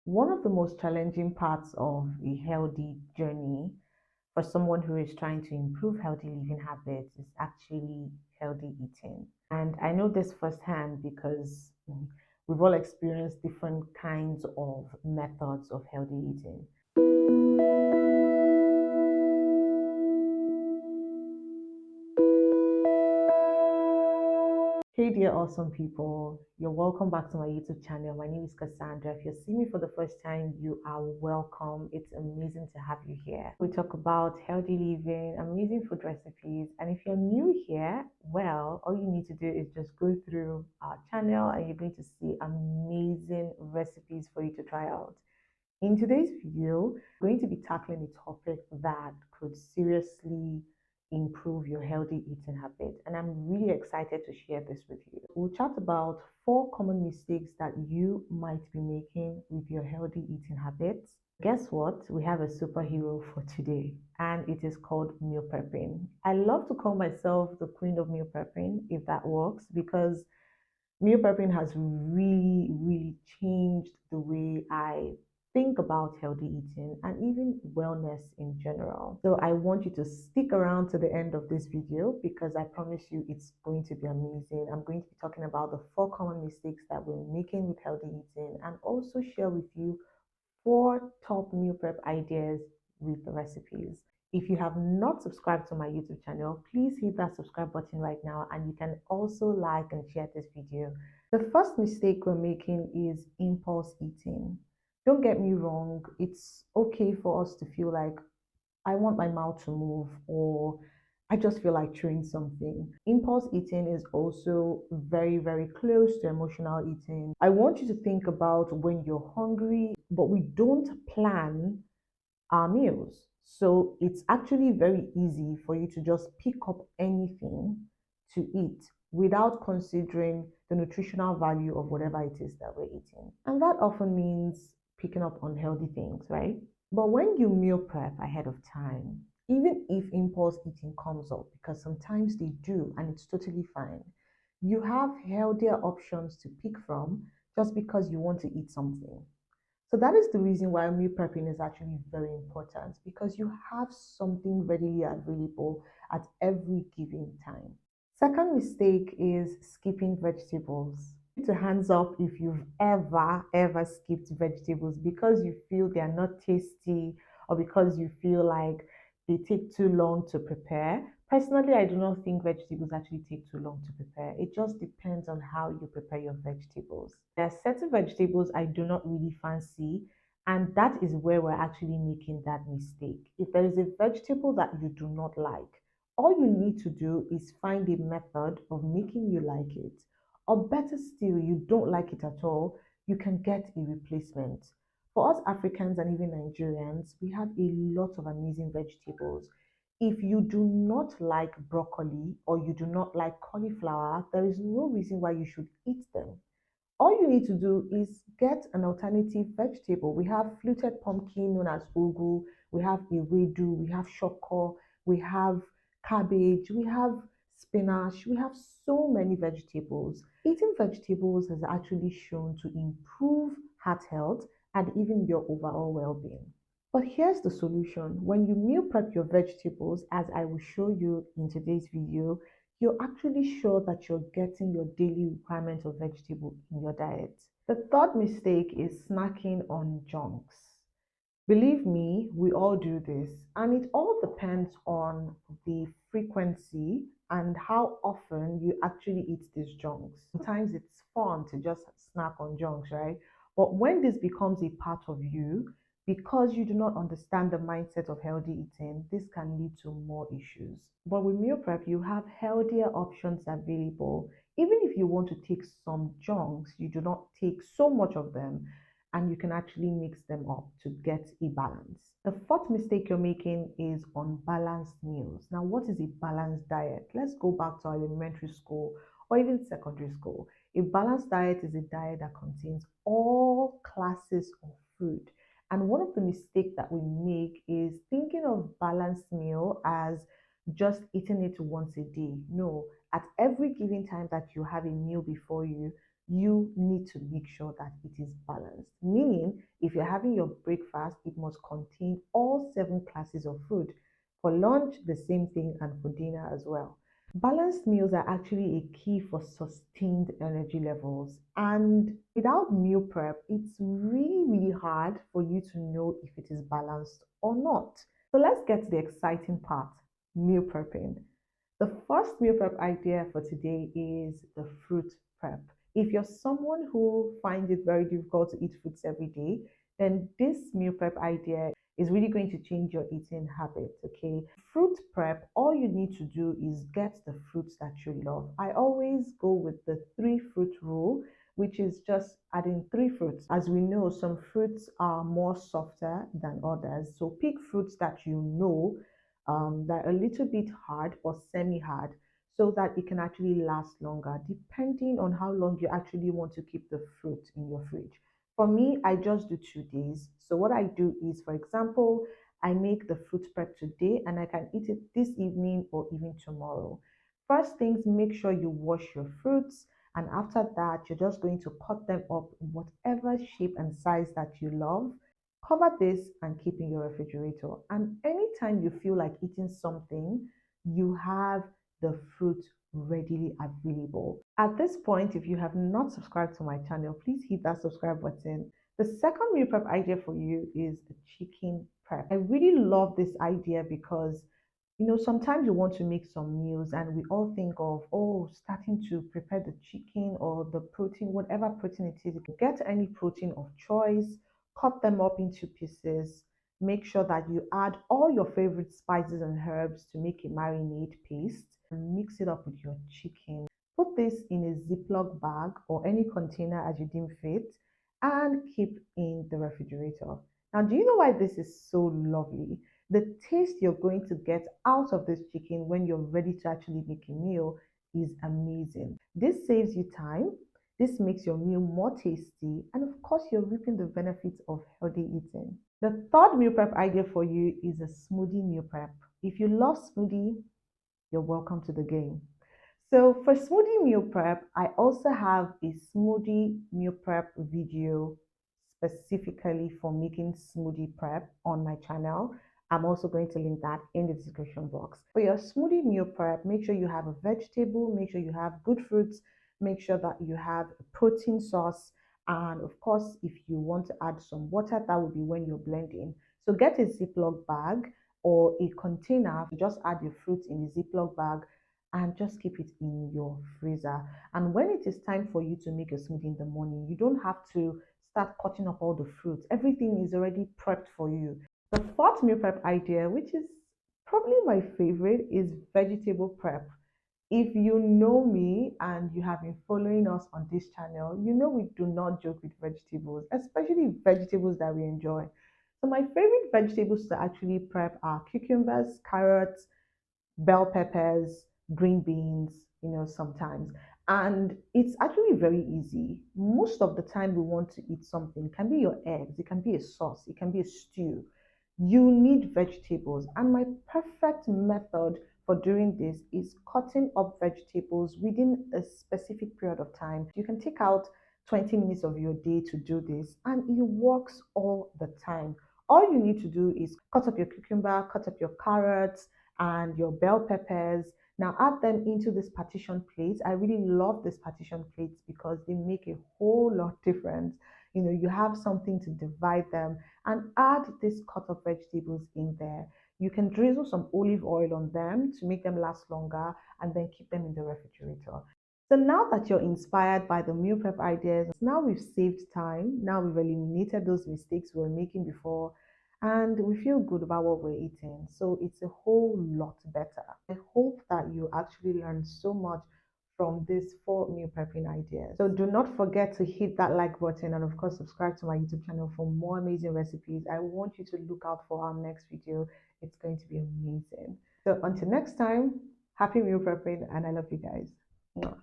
One of the most challenging parts of a healthy journey for someone who is trying to improve healthy living habits is actually healthy eating. And I know this firsthand because we've all experienced different kinds of methods of healthy eating. Hey dear awesome people, you're welcome back to my YouTube channel. My name is Cassandra. If you're seeing me for the first time, you are welcome. It's amazing to have you here. We talk about healthy living, amazing food recipes, and if you're new here, well, all you need to do is just go through our channel and you're going to see amazing recipes for you to try out. In today's video, we're going to be tackling a topic that could seriously improve your healthy eating habit, and I'm really excited to share this with you. We'll chat about 4 common mistakes that you might be making with your healthy eating habits. Guess what? We have a superhero for today, and it is called meal prepping. I love to call myself the queen of meal prepping, if that works, because meal prepping has really changed the way I think about healthy eating and even wellness in general. So I want you to stick around to the end of this video because I promise you it's going to be amazing. I'm going to be talking about the 4 common mistakes that we're making with healthy eating and also share with you 4 top meal prep ideas with the recipes. If you have not subscribed to my YouTube channel, please hit that subscribe button right now, and you can also like and share this video. The first mistake we're making is impulse eating. Don't get me wrong, it's okay for us to feel like I want my mouth to move or I just feel like chewing something. Impulse eating is also very close to emotional eating. I want you to think about when you're hungry, but we don't plan our meals. So it's actually very easy for you to just pick up anything to eat without considering the nutritional value of whatever it is that we're eating. And that often means picking up unhealthy things, right? But when you meal prep ahead of time, even if impulse eating comes up, because sometimes they do and it's totally fine, you have healthier options to pick from just because you want to eat something. So that is the reason why meal prepping is actually very important because you have something readily available at every given time. Second mistake is skipping vegetables. To hands up if you've ever skipped vegetables because you feel they are not tasty or because you feel like they take too long to prepare. Personally, I do not think vegetables actually take too long to prepare. It just depends on how you prepare your vegetables. There are certain vegetables I do not really fancy, and that is where we're actually making that mistake. If there is a vegetable that you do not like, all you need to do is find a method of making you like it. Or better still, you don't like it at all, you can get a replacement. For us Africans and even Nigerians, we have a lot of amazing vegetables. If you do not like broccoli or you do not like cauliflower, there is no reason why you should eat them. All you need to do is get an alternative vegetable. We have fluted pumpkin known as ugu, we have ewedu, we have shoko, we have cabbage, we have spinach, we have so many vegetables. Eating vegetables has actually shown to improve heart health and even your overall well-being. But here's the solution. When you meal prep your vegetables, as I will show you in today's video, you're actually sure that you're getting your daily requirement of vegetable in your diet. The third mistake is snacking on junks. Believe me, we all do this, and it all depends on the frequency and how often you actually eat these junks. Sometimes it's fun to just snack on junks, right? But when this becomes a part of you, because you do not understand the mindset of healthy eating, this can lead to more issues. But with meal prep, you have healthier options available. Even if you want to take some junks, you do not take so much of them and you can actually mix them up to get a balance. The fourth mistake you're making is unbalanced meals. Now, what is a balanced diet? Let's go back to our elementary school or even secondary school. A balanced diet is a diet that contains all classes of food. And one of the mistakes that we make is thinking of balanced meal as just eating it once a day. No, at every given time that you have a meal before you, you need to make sure that it is balanced. Meaning, if you're having your breakfast, it must contain all 7 classes of food. For lunch, the same thing, and for dinner as well. Balanced meals are actually a key for sustained energy levels. And without meal prep, it's really hard for you to know if it is balanced or not. So let's get to the exciting part, meal prepping. The first meal prep idea for today is the fruit prep. If you're someone who finds it very difficult to eat fruits every day, then this meal prep idea is really going to change your eating habits, okay? Fruit prep, all you need to do is get the fruits that you love. I always go with the 3 fruit rule, which is just adding 3 fruits. As we know, some fruits are more softer than others. So pick fruits that you know that are a little bit hard or semi-hard so that it can actually last longer depending on how long you actually want to keep the fruit in your fridge. For me, I just do 2 days. So what I do is, for example, I make the fruit prep today and I can eat it this evening or even tomorrow. First things, make sure you wash your fruits, and after that, you're just going to cut them up in whatever shape and size that you love. Cover this and keep in your refrigerator. And anytime you feel like eating something, you have the fruit readily available. At this point, if you have not subscribed to my channel, please hit that subscribe button. The second meal prep idea for you is the chicken prep. I really love this idea because sometimes you want to make some meals and we all think of, oh, starting to prepare the chicken or the protein, whatever protein it is. Get any protein of choice, cut them up into pieces. Make sure that you add all your favorite spices and herbs to make a marinade paste and mix it up with your chicken. Put this in a Ziploc bag or any container as you deem fit and keep in the refrigerator. Now, do you know why this is so lovely? The taste you're going to get out of this chicken when you're ready to actually make a meal is amazing. This saves you time, this makes your meal more tasty, and of course, you're reaping the benefits of healthy eating. The third meal prep idea for you is a smoothie meal prep. If you love smoothie, you're welcome to the game. So for smoothie meal prep, I also have a smoothie meal prep video specifically for making smoothie prep on my channel. I'm also going to link that in the description box. For your smoothie meal prep, make sure you have a vegetable, make sure you have good fruits, make sure that you have a protein source, and of course, if you want to add some water, that would be when you're blending. So get a Ziploc bag or a container, just add your fruits in the Ziploc bag and just keep it in your freezer. And when it is time for you to make a smoothie in the morning, you don't have to start cutting up all the fruits. Everything is already prepped for you. The fourth meal prep idea, which is probably my favorite, is vegetable prep. If you know me and you have been following us on this channel, you know we do not joke with vegetables, especially vegetables that we enjoy. So my favorite vegetables to actually prep are cucumbers, carrots, bell peppers, green beans, sometimes. And it's actually very easy. Most of the time we want to eat something, it can be your eggs, it can be a sauce, it can be a stew. You need vegetables. And my perfect method for doing this is cutting up vegetables within a specific period of time. You can take out 20 minutes of your day to do this, and it works all the time. All you need to do is cut up your cucumber, cut up your carrots, and your bell peppers. Now add them into this partition plates. I really love these partition plates because they make a whole lot difference. You have something to divide them and add this cut of vegetables in there. You can drizzle some olive oil on them to make them last longer and then keep them in the refrigerator. So now that you're inspired by the meal prep ideas, now we've saved time, now we've eliminated those mistakes we were making before, and we feel good about what we're eating. So it's a whole lot better. I hope that you actually learned so much from these 4 meal prepping ideas. So do not forget to hit that like button and of course subscribe to my YouTube channel for more amazing recipes. I want you to look out for our next video. It's going to be amazing. So until next time, happy meal prepping and I love you guys. Mwah.